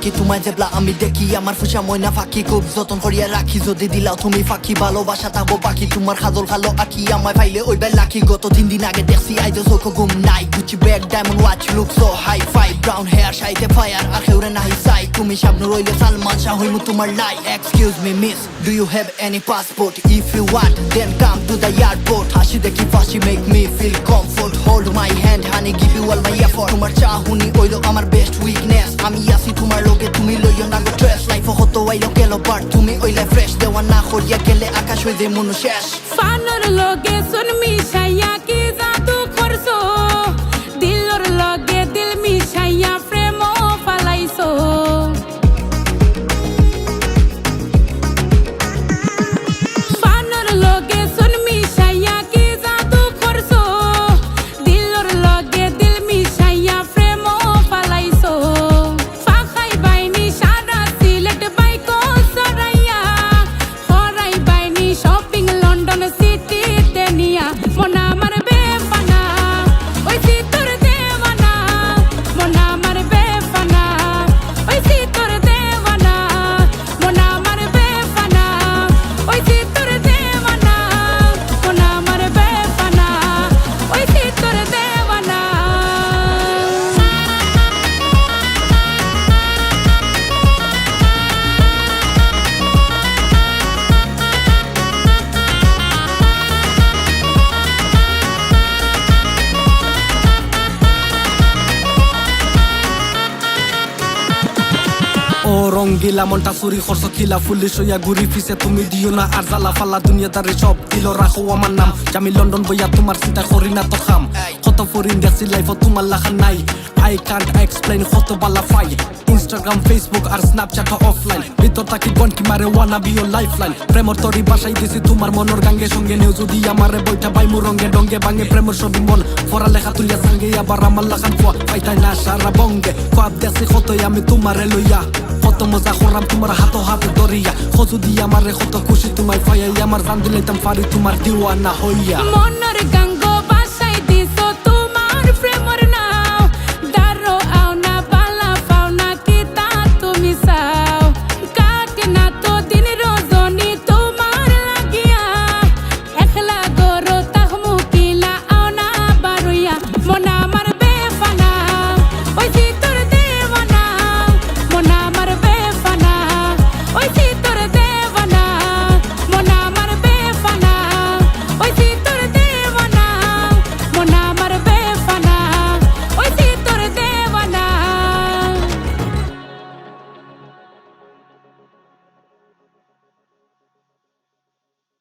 থাকি তোমায় জেবলা আমি দেখি আমার ফুসা ময়না ফাঁকি খুব যতন করিয়া রাখি যদি দিলাও তুমি ফাঁকি ভালোবাসা থাকবো বাকি তোমার খাদল খালো আঁকি আমায় পাইলে ওই বেল লাখি গত 3 দিন আগে দেখছি আইজো চোখ ঘুম নাই Gucci bag diamond watch look so hi fi brown hair সাইতে ফায়ার আখেউরে নাহি সাই তুমি সামনে রইলে সালমান শাহ হইমু তোমার লাই excuse me miss do you have any passport if you want then come to the airport হাসি দেখি ফাঁসি make me feel comfort hold my hand honey give you all my effort তোমার চাহুনি ওইলো আমার বেস্ট উইকনেস আমি আসি তোমার লগে তুমি লইও না গো ট্রেস লাইফ হতো আইলো গেলো বাট তুমি ওইলে ফ্রেশ দেওয়া না করিয়া গেলে আকাশ হয়ে যে মনু শেষ ফানোর লগে শুন মিশাইয়া কি জাদু করছো দিলর লগে দিল মিশাইয়া প্রেম ফালাইছো ফানোর লগে শুন মিশাইয়া কি জাদু করছো দিলর লগে দিল মিশাইয়া প্রেম ফালাইছো ফাখাই বাইনি সারা সিলেট বাইকো সরাইয়া হরাই বাইনি শপিং লন্ডন সিটিতে নিয়া মন আমার বেফানা ওই তোর দেওয়ানা মন আমার বেফানা ওই তোর দেওয়ানা মন আমার বেফানা ওই তোর দেওয়ানা মন আমার বেফানা ওই তোর দেওয়ানা ও রঙ্গিলা মনটা চুরি খরচ খিলা ফুলি সইয়া ঘুরি ফিসে তুমি দিও না আর জ্বালা ফালা দুনিয়াদারে সব দিল রাখো আমার নাম আমি লন্ডন বইয়া তোমার চিন্তা করি না তো খাম কত ফরিন গেছি লাইফ তোমার লাখা নাই আই কান্ট এক্সপ্লেইন কত বালা ফাই ইনস্টাগ্রাম ফেসবুক আর স্ন্যাপচ্যাট অফলাইন ভিতর থাকি গনকি মারে ওয়ানা বি ও লাইফলাইন প্রেমর তরি বাসাই দিছি তোমার মনর গাঙ্গে সঙ্গে নেও যদি আমারে বইটা বাই মু রঙ্গে ডঙ্গে ভাঙে প্রেমর ছবি মন ফরা লেখা তুলিয়া সঙ্গে আবার আমার লাখান ফুয়া পাইতাই না সারা বঙ্গে ফাপ দেশে কতই আমি তোমারে লইয়া কত মজা করলাম তোমার হাতো হাতে দরিয়া খোঁজু দিয়ে আমারে কত খুশি তোমায় পাইয়া আমার জান দিলাইতাম পারি তোমার দিওয়ানা হইয়া মনের গাঙ্গ বাসাই দিছো তোমার প্রেম